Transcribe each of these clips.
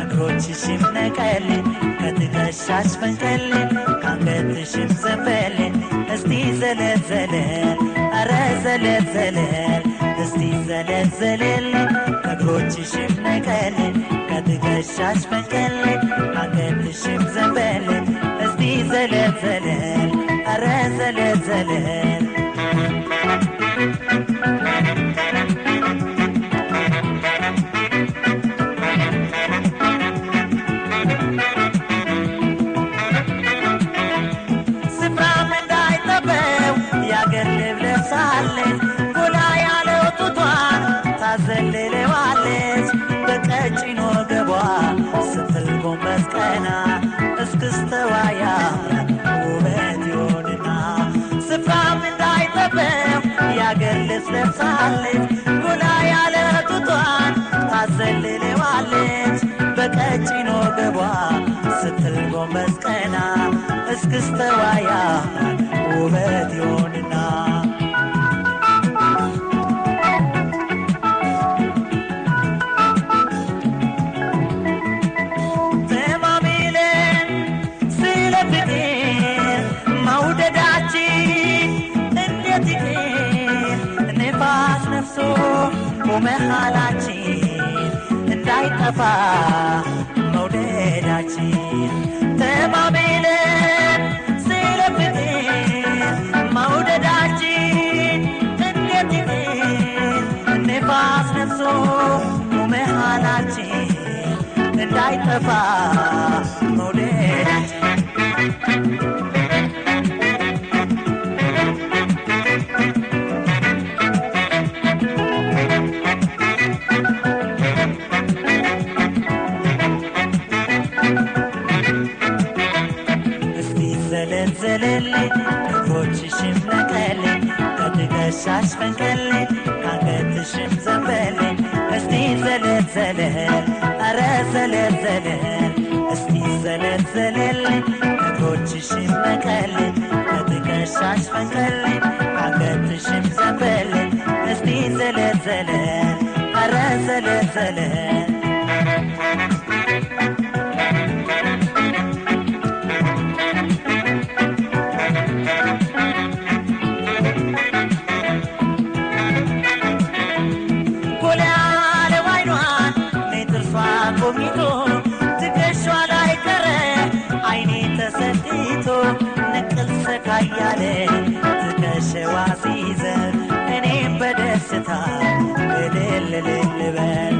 እግሮችሽም ነቀል ከትከሻሽ ፈንቀል ካንገትሽም ዘንበል እስቲ ዘለል ዘለል አረ ዘለል ዘለል እስቲ ዘለል ዘለል እግሮችሽም ነቀል ከትከሻሽ ፈንቀል ካንገትሽም ዘንበል እስቲ ዘለል ዘለል አረ ዘለል ዘለል ጎላ ያለው ጡቷን ታዘልለዋለች በቀጭኖ ገቧ ስትል ጎንበስ ቀና እስክስተዋ ያምራል ውበት ይሆንና ስፍራም እንዳይጠበው ያገር ልብስ ለብሳለች ጎላ ያለው ጡቷን ታዘልለዋለች በቀጭኖ ገቧ ስትል ጎንበስ ቀና እስክስተዋ ያምራል ውበት ይሆንና መሃላችን እንዳይጠፋ መውደዳችን ተማምለን ስለ ፍቅር መውደዳችን እንዴት ይሆን ነፋስ ነፍሶ መሃላችን እንዳይጠፋ መውደዳችን ዘለል እግሮችሽም ነቀል ከትከሻሽ ፈንቀል ካንገትሽም ዘንበል እስቲ ዘለል ዘለል አረ ዘለል ዘለል እስቲ ዘለል ዘለል እግሮችሽም ነቀል ከትከሻሽ ፈንቀል ካንገትሽም ዘንበል እስቲ ዘለል ዘለል አረ ዘለል ዘለል ንቅል ሰካያለ ትከሸዋ ሲዘር እኔም በደስታ እልል ልበል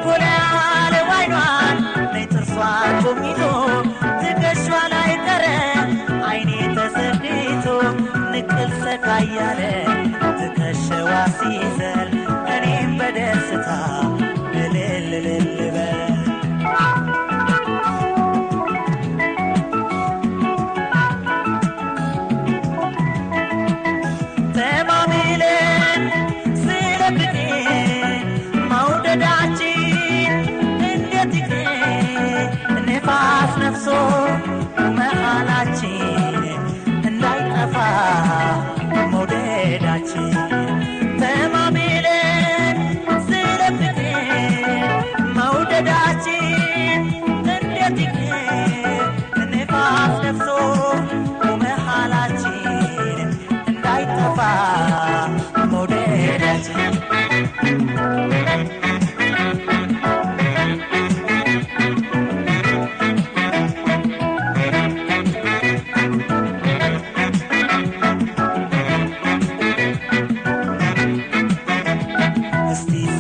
ጎላ ያለ ዋይኗን ጥርሷን ጎሚቶ ትከሿ ላይ ቀረ አይኔ ተሰድቶ ንቅል ሰካያለ ትከሸዋ ሲዘር እኔም በደስታ እልል ልበል ነፍሶ መሃላችን እንዳይጠፋ መውደዳችን ተማምለን ስለ ፍቅር መውደዳችን እንዴት ይቅር ነፋስ ነፍሶ መሃላችን እንዳይጠፋ መውደዳችን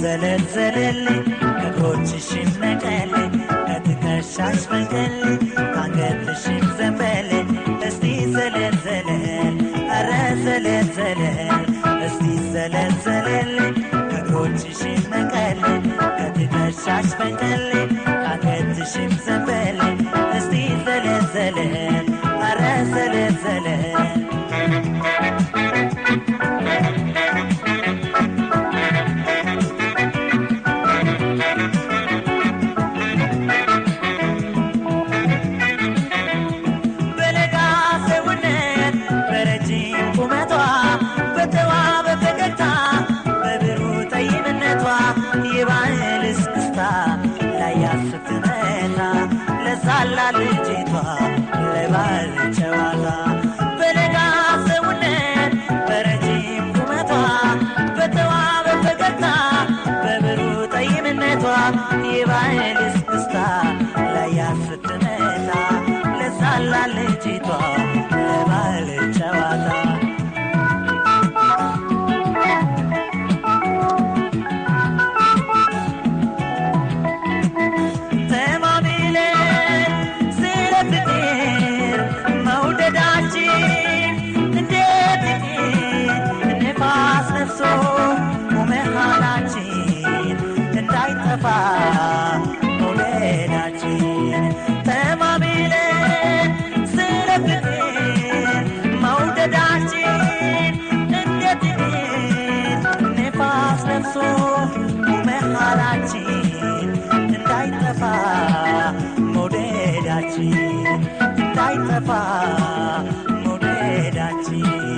ዘለል ዘለል እግሮችሽም ነቀል ከትከሻሽ ፈንቀል ካንገትሽም ዘንበል እስቲ ዘለል ዘለል አረ ዘለል ዘለል እስቲ ዘለል ዘለል እግሮችሽም ነቀል ከትከሻሽ ፈንቀል ካንገትሽም ዘንበል እስቲ ዘለል ዘለል አረ ዘለል ዘለል መንገዳችን